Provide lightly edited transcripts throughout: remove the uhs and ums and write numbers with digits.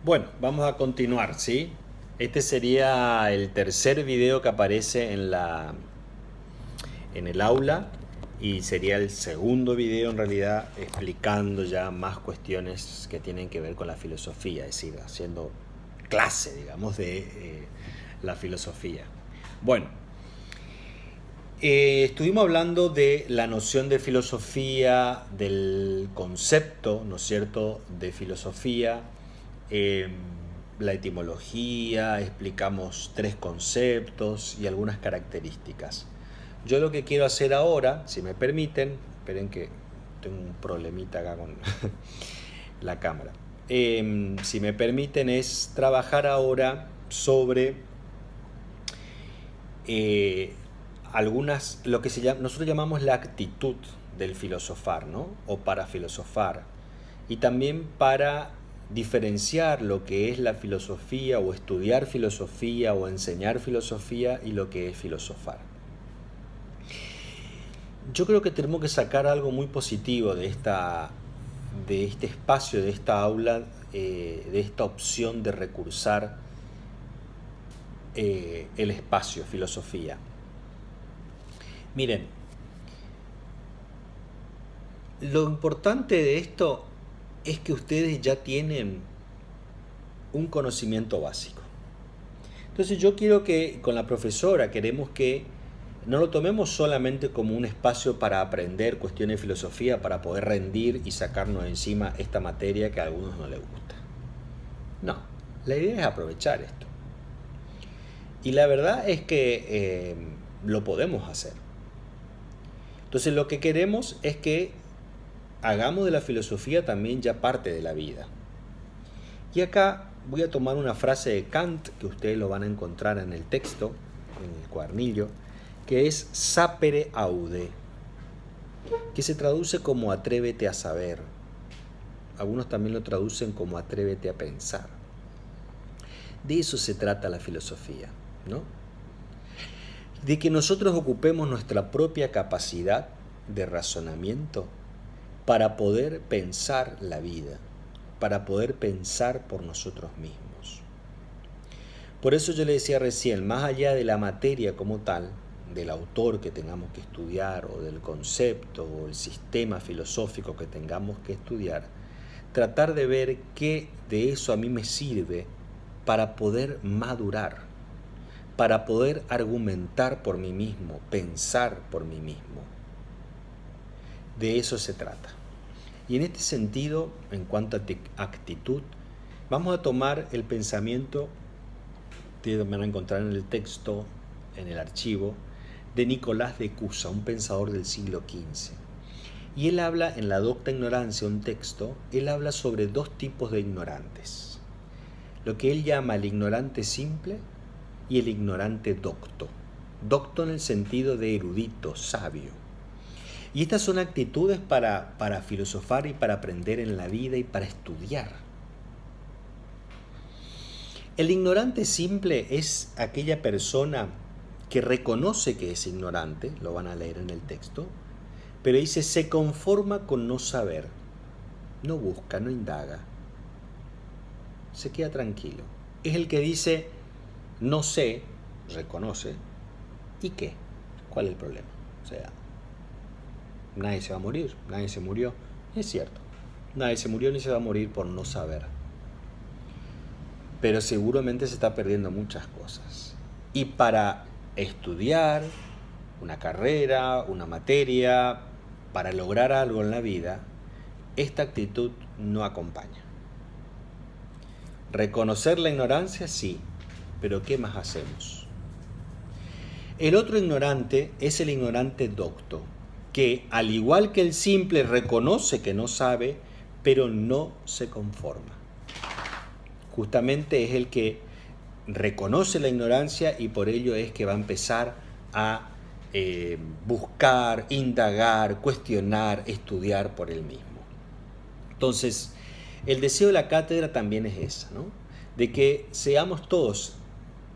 Bueno, vamos a continuar, ¿sí? Este sería el tercer video que aparece en el aula y sería el segundo video en realidad explicando ya más cuestiones que tienen que ver con la filosofía, es decir, haciendo clase, digamos, de la filosofía. Bueno, estuvimos hablando de la noción de filosofía, del concepto, ¿no es cierto?, de filosofía, eh, la etimología, explicamos tres conceptos y algunas características. Yo lo que quiero hacer ahora, si me permiten, esperen que tengo un problemita acá con la cámara. Si me permiten es trabajar ahora sobre eh, lo que nosotros llamamos la actitud del filosofar, ¿no? O para filosofar. Y también para diferenciar lo que es la filosofía o estudiar filosofía o enseñar filosofía y lo que es filosofar. Yo creo que tenemos que sacar algo muy positivo de este espacio, de esta aula, de esta opción de recursar el espacio, filosofía. Miren, lo importante de esto es que ustedes ya tienen un conocimiento básico. Entonces yo quiero que con la profesora queremos que no lo tomemos solamente como un espacio para aprender cuestiones de filosofía, para poder rendir y sacarnos encima esta materia que a algunos no les gusta. No, la idea es aprovechar esto. Y la verdad es que lo podemos hacer. Entonces lo que queremos es que hagamos de la filosofía también ya parte de la vida. Y acá voy a tomar una frase de Kant, que ustedes lo van a encontrar en el texto, en el cuadernillo, que es sapere aude, que se traduce como atrévete a saber. Algunos también lo traducen como atrévete a pensar. De eso se trata la filosofía, ¿no? De que nosotros ocupemos nuestra propia capacidad de razonamiento para poder pensar la vida, para poder pensar por nosotros mismos. Por eso yo le decía recién, más allá de la materia como tal, del autor que tengamos que estudiar o del concepto o el sistema filosófico que tengamos que estudiar, tratar de ver qué de eso a mí me sirve para poder madurar, para poder argumentar por mí mismo, pensar por mí mismo. De eso se trata. Y en este sentido, en cuanto a actitud, vamos a tomar el pensamiento, ustedes van a encontrar en el texto, en el archivo, de Nicolás de Cusa, un pensador del siglo XV. Y él habla en La Docta Ignorancia, un texto, él habla sobre dos tipos de ignorantes. Lo que él llama el ignorante simple y el ignorante docto. Docto en el sentido de erudito, sabio. Y estas son actitudes para filosofar y para aprender en la vida y para estudiar. El ignorante simple es aquella persona que reconoce que es ignorante, lo van a leer en el texto, pero dice, se conforma con no saber, no busca, no indaga, se queda tranquilo. Es el que dice, no sé, reconoce, ¿y qué? ¿Cuál es el problema? O sea, nadie se va a morir, nadie se murió. Es cierto, nadie se murió ni se va a morir por no saber. Pero seguramente se está perdiendo muchas cosas. Y para estudiar una carrera, una materia, para lograr algo en la vida, esta actitud no acompaña. Reconocer la ignorancia, sí, pero ¿qué más hacemos? El otro ignorante es el ignorante docto, que al igual que el simple reconoce que no sabe, pero no se conforma. Justamente es el que reconoce la ignorancia y por ello es que va a empezar a buscar, indagar, cuestionar, estudiar por él mismo. Entonces, el deseo de la cátedra también es esa, ¿no? De que seamos todos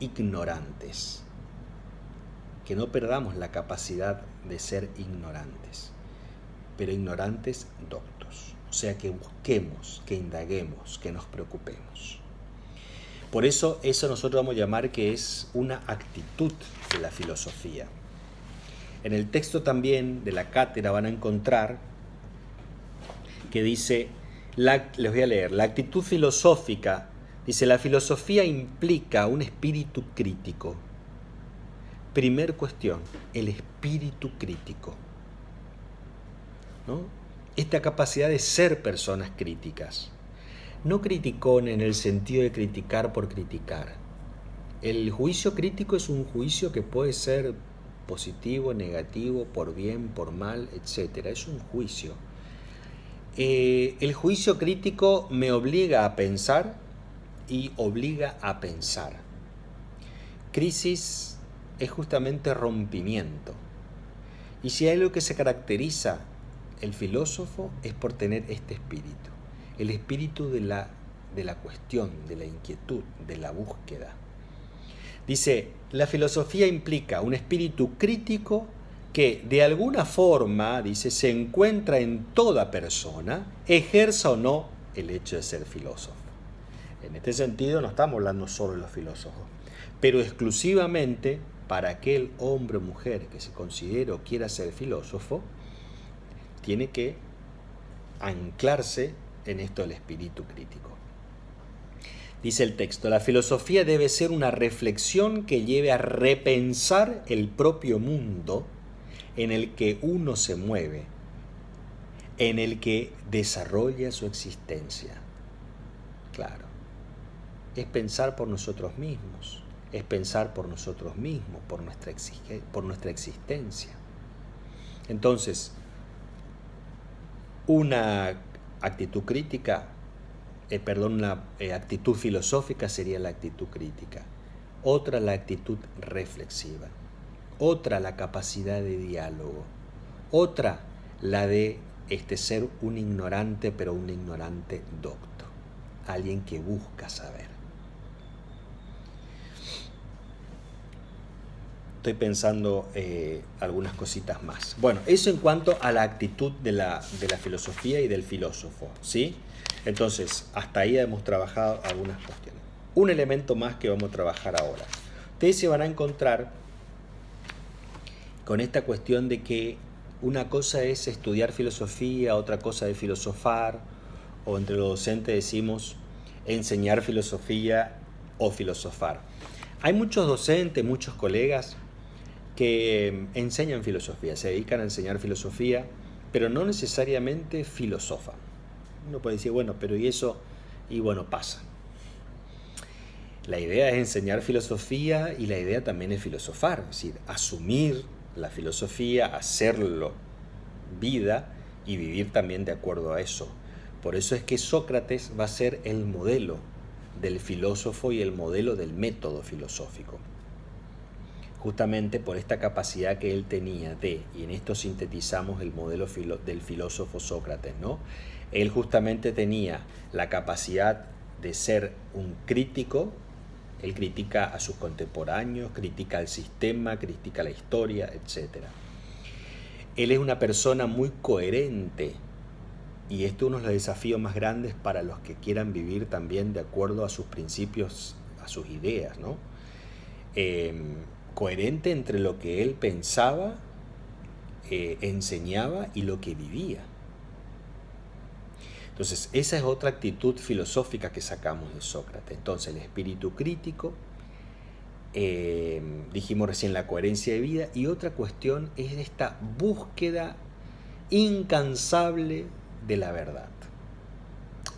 ignorantes, que no perdamos la capacidad de ser ignorantes, pero ignorantes doctos. O sea, que busquemos, que indaguemos, que nos preocupemos. Por eso nosotros vamos a llamar que es una actitud de la filosofía. En el texto también de la cátedra van a encontrar que dice, les voy a leer, la actitud filosófica, dice, la filosofía implica un espíritu crítico. Primer cuestión, el espíritu crítico, ¿no? Esta capacidad de ser personas críticas. No criticón en el sentido de criticar por criticar. El juicio crítico es un juicio que puede ser positivo, negativo, por bien, por mal, etc. Es un juicio. El juicio crítico me obliga a pensar y obliga a pensar. Crisis es justamente rompimiento. Y si hay algo que se caracteriza el filósofo es por tener este espíritu. El espíritu de la cuestión, de la inquietud, de la búsqueda. Dice, la filosofía implica un espíritu crítico que de alguna forma, dice, se encuentra en toda persona, ejerza o no el hecho de ser filósofo. En este sentido no estamos hablando solo de los filósofos, pero exclusivamente para aquel hombre o mujer que se considere o quiera ser filósofo, tiene que anclarse en esto del espíritu crítico. Dice el texto, la filosofía debe ser una reflexión que lleve a repensar el propio mundo en el que uno se mueve, en el que desarrolla su existencia. Claro, es pensar por nosotros mismos, es pensar por nosotros mismos, por nuestra existencia. Entonces, una actitud crítica, una actitud filosófica sería la actitud crítica. Otra, la actitud reflexiva. Otra, la capacidad de diálogo. Otra, la de ser un ignorante, pero un ignorante docto. Alguien que busca saber. Estoy pensando algunas cositas más. Bueno, eso en cuanto a la actitud de la filosofía y del filósofo, ¿sí? Entonces, hasta ahí hemos trabajado algunas cuestiones. Un elemento más que vamos a trabajar ahora. Ustedes se van a encontrar con esta cuestión de que una cosa es estudiar filosofía, otra cosa es filosofar, o entre los docentes decimos enseñar filosofía o filosofar. Hay muchos docentes, muchos colegas que enseñan filosofía, se dedican a enseñar filosofía, pero no necesariamente filosofan. Uno puede decir, bueno, pero ¿y eso? Y bueno, pasa. La idea es enseñar filosofía y la idea también es filosofar, es decir, asumir la filosofía, hacerlo vida y vivir también de acuerdo a eso. Por eso es que Sócrates va a ser el modelo del filósofo y el modelo del método filosófico. Justamente por esta capacidad que él tenía y en esto sintetizamos el modelo del filósofo Sócrates, ¿no? Él justamente tenía la capacidad de ser un crítico, él critica a sus contemporáneos, critica al sistema, critica la historia, etc. Él es una persona muy coherente y esto es uno de los desafíos más grandes para los que quieran vivir también de acuerdo a sus principios, a sus ideas, ¿no? Coherente entre lo que él pensaba, enseñaba y lo que vivía. Entonces, esa es otra actitud filosófica que sacamos de Sócrates. Entonces, el espíritu crítico, dijimos recién la coherencia de vida, y otra cuestión es esta búsqueda incansable de la verdad.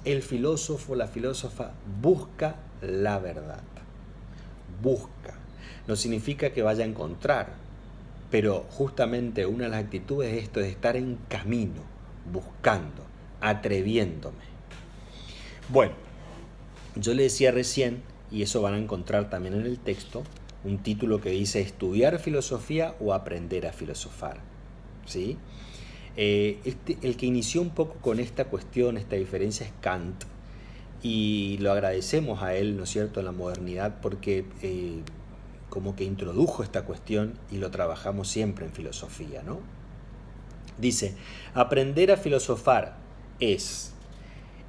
El filósofo, la filósofa busca la verdad. Busca. No significa que vaya a encontrar, pero justamente una de las actitudes de esto es estar en camino, buscando, atreviéndome. Bueno, yo le decía recién, y eso van a encontrar también en el texto, un título que dice estudiar filosofía o aprender a filosofar, ¿sí? El que inició un poco con esta cuestión, esta diferencia es Kant, y lo agradecemos a él, ¿no es cierto?, en la modernidad, porque como que introdujo esta cuestión y lo trabajamos siempre en filosofía, ¿no? Dice, aprender a filosofar es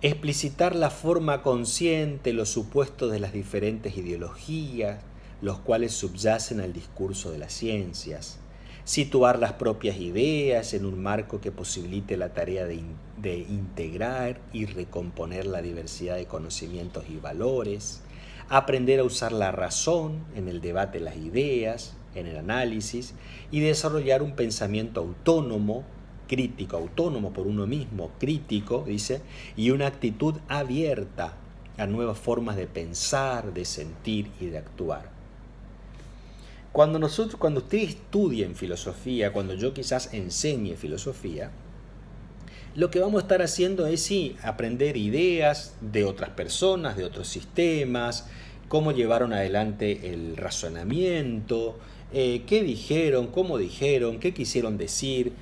explicitar la forma consciente, los supuestos de las diferentes ideologías, los cuales subyacen al discurso de las ciencias, situar las propias ideas en un marco que posibilite la tarea de integrar y recomponer la diversidad de conocimientos y valores, aprender a usar la razón en el debate de las ideas, en el análisis, y desarrollar un pensamiento autónomo, crítico, autónomo por uno mismo, crítico, dice, y una actitud abierta a nuevas formas de pensar, de sentir y de actuar. Cuando usted estudie en filosofía, cuando yo quizás enseñe filosofía, lo que vamos a estar haciendo es sí, aprender ideas de otras personas, de otros sistemas, cómo llevaron adelante el razonamiento, qué dijeron, cómo dijeron, qué quisieron decir,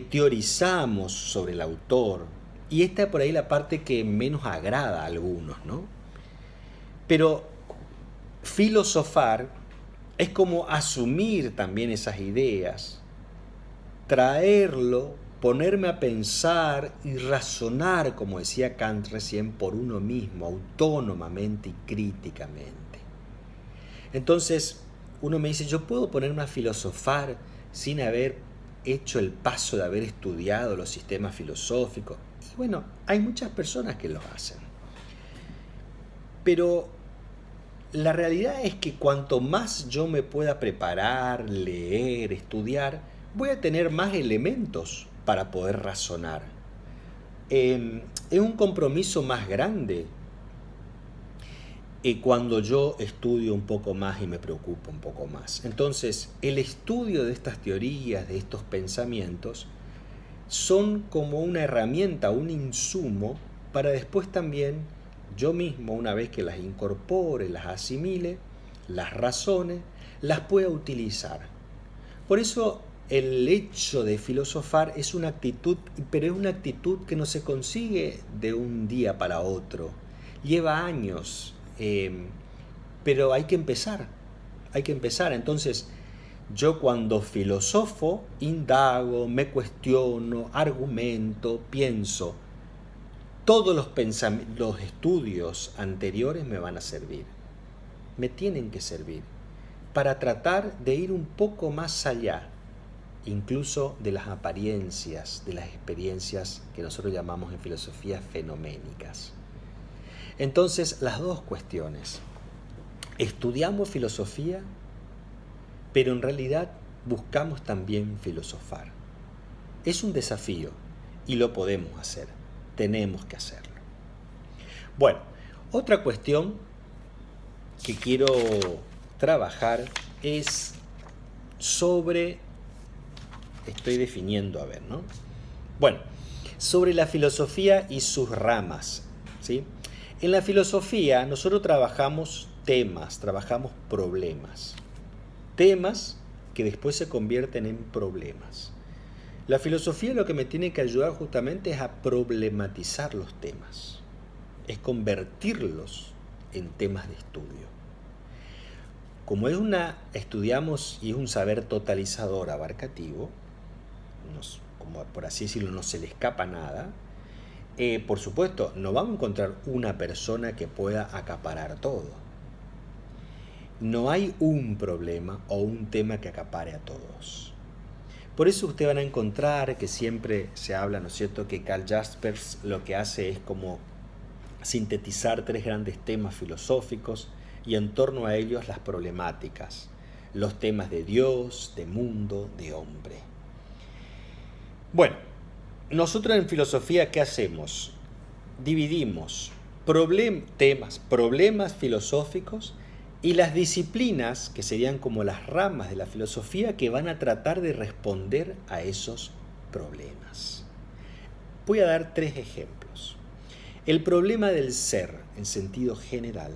teorizamos sobre el autor, y esta es por ahí la parte que menos agrada a algunos, ¿no? Pero filosofar es como asumir también esas ideas, traerlo, ponerme a pensar y razonar, como decía Kant recién, por uno mismo, autónomamente y críticamente. Entonces, uno me dice, yo puedo ponerme a filosofar sin haber hecho el paso de haber estudiado los sistemas filosóficos. Y bueno, hay muchas personas que lo hacen. Pero la realidad es que cuanto más yo me pueda preparar, leer, estudiar, voy a tener más elementos para poder razonar. Es un compromiso más grande cuando yo estudio un poco más y me preocupo un poco más. Entonces, el estudio de estas teorías, de estos pensamientos, son como una herramienta, un insumo para después también yo mismo, una vez que las incorpore, las asimile, las razone, las pueda utilizar. Por eso el hecho de filosofar es una actitud, pero es una actitud que no se consigue de un día para otro. Lleva años, pero hay que empezar. Entonces, yo cuando filosofo, indago, me cuestiono, argumento, pienso. Todos los estudios anteriores me van a servir, me tienen que servir, para tratar de ir un poco más allá, incluso de las apariencias, de las experiencias que nosotros llamamos en filosofía fenoménicas. Entonces, las dos cuestiones. Estudiamos filosofía, pero en realidad buscamos también filosofar. Es un desafío y lo podemos hacer. Tenemos que hacerlo. Bueno, otra cuestión que quiero trabajar es sobre, estoy definiendo, a ver, ¿no? Bueno, sobre la filosofía y sus ramas, ¿sí? En la filosofía nosotros trabajamos temas, trabajamos problemas. Temas que después se convierten en problemas. La filosofía lo que me tiene que ayudar justamente es a problematizar los temas, es convertirlos en temas de estudio. Como estudiamos y es un saber totalizador, abarcativo, como por así decirlo, no se le escapa nada, por supuesto, no vamos a encontrar una persona que pueda acaparar todo. No hay un problema o un tema que acapare a todos. Por eso ustedes van a encontrar que siempre se habla, ¿no es cierto?, que Karl Jaspers lo que hace es como sintetizar 3 grandes temas filosóficos y en torno a ellos las problemáticas, los temas de Dios, de mundo, de hombre. Bueno, nosotros en filosofía, ¿qué hacemos? Dividimos problemas filosóficos y las disciplinas, que serían como las ramas de la filosofía, que van a tratar de responder a esos problemas. Voy a dar 3 ejemplos. El problema del ser, en sentido general,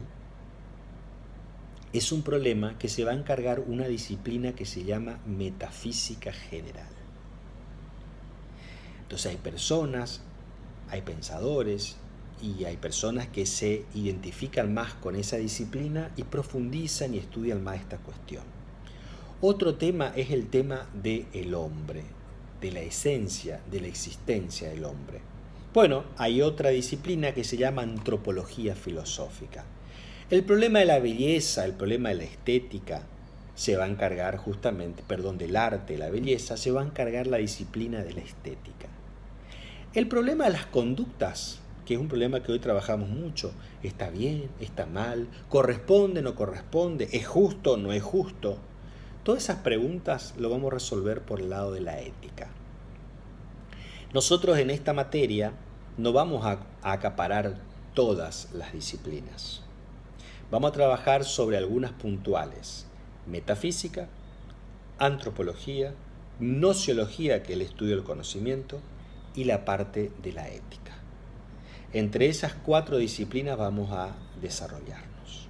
es un problema que se va a encargar una disciplina que se llama metafísica general. Entonces hay personas, hay pensadores, y hay personas que se identifican más con esa disciplina y profundizan y estudian más esta cuestión. Otro tema es el tema del hombre, de la esencia, de la existencia del hombre. Bueno, hay otra disciplina que se llama antropología filosófica. El problema de la belleza, el problema de la estética, se va a encargar justamente, perdón, del arte, la belleza, se va a encargar la disciplina de la estética. El problema de las conductas, que es un problema que hoy trabajamos mucho, está bien, está mal, corresponde, no corresponde, es justo, no es justo. Todas esas preguntas lo vamos a resolver por el lado de la ética. Nosotros en esta materia no vamos a acaparar todas las disciplinas. Vamos a trabajar sobre algunas puntuales: metafísica, antropología, nociología, que es el estudio del conocimiento, y la parte de la ética. Entre esas 4 disciplinas vamos a desarrollarnos.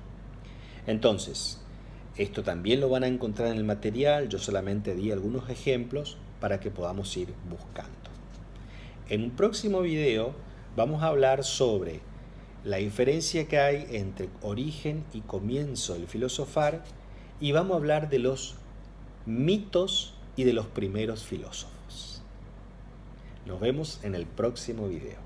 Entonces, esto también lo van a encontrar en el material, yo solamente di algunos ejemplos para que podamos ir buscando. En un próximo video vamos a hablar sobre la diferencia que hay entre origen y comienzo del filosofar, y vamos a hablar de los mitos y de los primeros filósofos. Nos vemos en el próximo video.